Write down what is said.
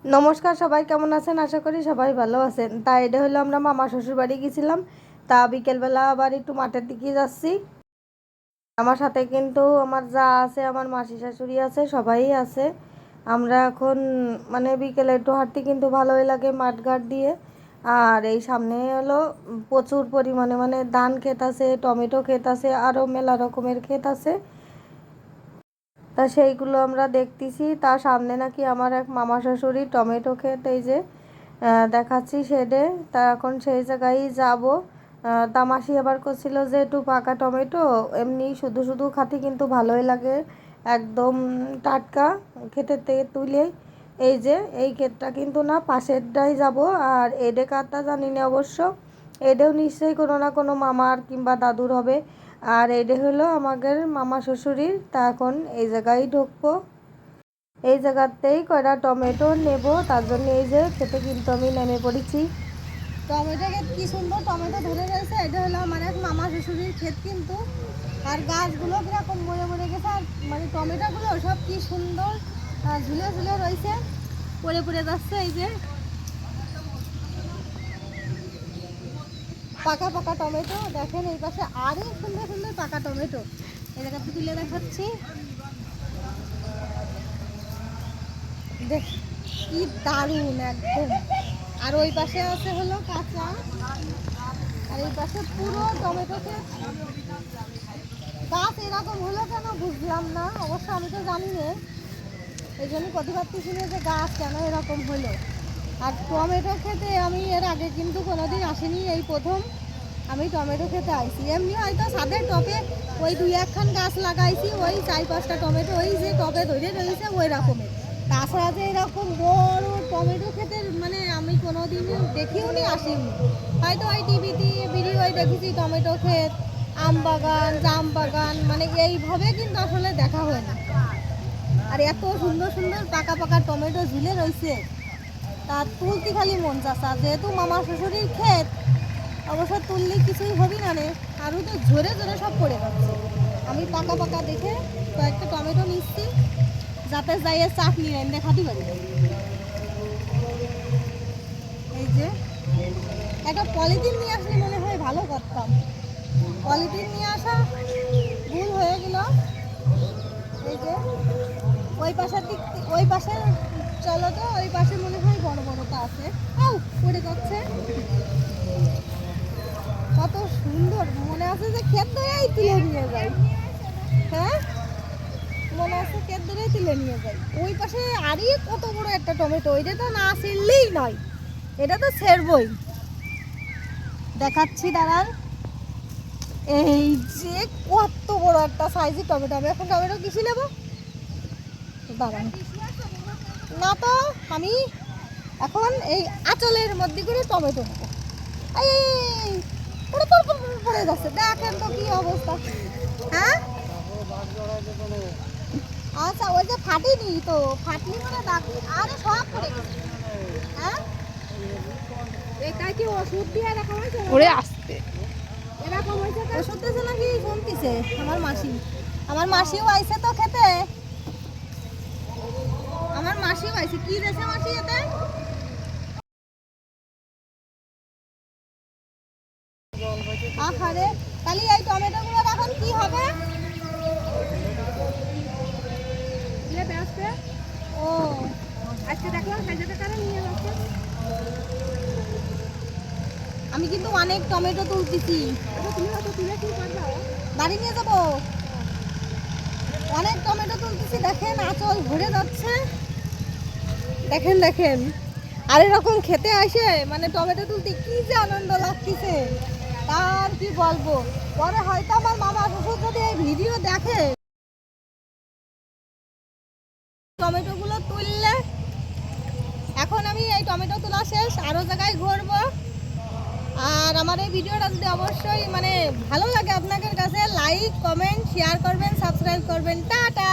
নমস্কার, সবাই কেমন আছেন? আশা করি সবাই ভালো আছেন। তা এটা হলো আমরা মামা শ্বশুর বাড়ি গেছিলাম। তা বিকেলবেলা আবার একটু মাঠের দিকে যাচ্ছি। আমার সাথে কিন্তু আমার যা আছে, আমার মাসি শাশুড়ি আছে, সবাই আছে। আমরা এখন মানে বিকেলে একটু হাঁটতে কিন্তু ভালোই লাগে মাঠঘাট দিয়ে। আর এই সামনে হলো প্রচুর পরিমাণে মানে ধান ক্ষেত আছে, টমেটো ক্ষেত আছে, আরও মেলা রকমের ক্ষেত আছে। তা সেইগুলো আমরা দেখতেছি। তার সামনে নাকি আমার এক মামা শাশুড়ি টমেটো ক্ষেত, এই যে দেখাচ্ছি শেডে। তা এখন সেই জায়গায় যাব। তা মাসি আবার করছিল যে একটু পাকা টমেটো এমনি শুধু শুধু খাতে কিন্তু ভালোই লাগে, একদম টাটকা ক্ষেতের থেকে তুলে। এই যে এই ক্ষেতটা কিন্তু না, পাশেরটাই যাব। আর এডে কারটা জানি না অবশ্য, এডেও নিশ্চয়ই কোনো না কোনো মামার কিংবা দাদুর হবে। আর এটা হলো আমাদের মামা শ্বশুরির। তা এখন এই জায়গায় ঢুকবো, এই জায়গাতেই কয়টা টমেটো নেব। তার জন্য এই যে খেতে কিন্তু আমি নেমে পড়েছি। টমেটো ক্ষেত, কি সুন্দর টমেটো ধরে রয়েছে। এটা হলো আমার এক মামা শ্বশুরির ক্ষেত কিন্তু। আর গাছগুলো কিরকম মরে মরে গেছে, আর মানে টমেটোগুলো সব কি সুন্দর ঝুলে ঝুলে রয়েছে, পড়ে পড়ে যাচ্ছে। এই যে পাকা পাকা টমেটো দেখেন, এই পাশে আরও সুন্দর সুন্দর পাকা টমেটো। এই জায়গাতে তুলে দেখাচ্ছি, দেখ কি দারুণ একদম। আর ওই পাশে আছে হলো কাঁচা, আর এই পাশে পুরো টমেটো ক্ষেত। গাছ এরকম হলো কেন বুঝলাম না, অবশ্য আমি তো জানি না। এই জন্য কথা পারতেছি না যে গাছ কেন এরকম হলো। আর টমেটো খেতে আমি এর আগে কিন্তু কোনোদিন আসিনি, এই প্রথম আমি টমেটো খেতে আইছি। এমনি হয়তো ছাদের টবে ওই 2-1খান গাছ লাগাইছি, ওই 4-5টা টমেটো ওই যে টবে ধরে রয়েছে ওই রকমের। তাছাড়া যে এরকম বড় টমেটো ক্ষেতের মানে আমি কোনোদিন দেখিও নি, আসিনি। হয়তো ওই টিভিতে ভিডিওয় দেখেছি টমেটো ক্ষেত, আম বাগান, জাম বাগান, মানে এইভাবে কিন্তু আসলে দেখা হয় না। আর এত সুন্দর সুন্দর পাকা পাকা টমেটো ঝুলে রয়েছে, তা তুলতে খালি মন চাষা। যেহেতু মামা শ্বশুরির ক্ষেত, অবশ্য তুললে কিছুই হবি না রে, আরও তো ঝরে ঝরে সব পড়ে যাচ্ছে। আমি পাকা পাকা দেখে কয়েকটা টমেটো নিচ্ছি, যাতে যাইয়ে চাটনি রান্না খাতে পারি। এই যে একটা পলিথিন নিয়ে আসলে মনে হয় ভালো করতাম, পলিথিন নিয়ে আসা ভুল হয়ে গেল। এই যে ওই পাশের দিক, ওই পাশে চলো তো, ওই পাশে মনে হয় বড় বড়টা আছে। আউ পড়ে যাচ্ছে, কত সুন্দর। মনে আছে যে ক্ষেত ধরেই তুলে নিয়ে যাই। হ্যাঁ, মনে আছে ক্ষেত ধরেই তুলে নিয়ে যাই। ওই পাশে আরই কত বড় একটা টমেটো, এটা তো না ছিললেই নয়, এটা তো ছেড়বই। দেখাচ্ছি দাঁড়ান, এই যে কত বড় একটা সাইজের টমেটো। আমি এখন টমেটো কিসে নেবো দাঁড়ান, না তো আমি এখন এই আঁচলের মধ্যে করে টমেটো নেবো। এই পড়ে যাচ্ছে, দেখেন তো কি অবস্থা। হ্যাঁ আচ্ছা, ওই যে ফাটিনি তো, ফাটলি মানে দাঁড়ি আরে সব পড়ে গেছে। হ্যাঁ, এটা কি ওষুধ দিয়ে রাখা হয়েছে? ওরে আসতে এরকম হয়েছে, ওষুধ দিয়েছে নাকি শুনতেছে আমার মাসি। আমার মাসিও আইছে তো খেতে, আমার মাসিও আইছে। কি দিয়েছে মাসি এতে? আহারে, তাহলে এই টমেটোগুলো এখন কি হবে? ও আজকে দেখলাম নিয়ে যাচ্ছে। আমি কিন্তু অনেক টমেটো তুলতেছি, বাড়ি নিয়ে যাবো। অনেক টমেটো তুলতেছি, দেখেন আঁচল ভরে যাচ্ছে। দেখেন দেখেন, আর এরকম খেতে আসে মানে টমেটো তুলতে কি যে আনন্দ লাগতেছে, তার কি বলবো। পরে হয়তো আমার মামা শ্বশুর যদি এই ভিডিও দেখে, টমেটোগুলো তুললে। এখন আমি এই টমেটো তোলা শেষ, আরও জায়গায় ঘুরবো। আর আমার এই ভিডিওটা যদি অবশ্যই মানে ভালো লাগে আপনাদের কাছে, লাইক কমেন্ট শেয়ার করবেন, সাবস্ক্রাইব করবেন। টাটা।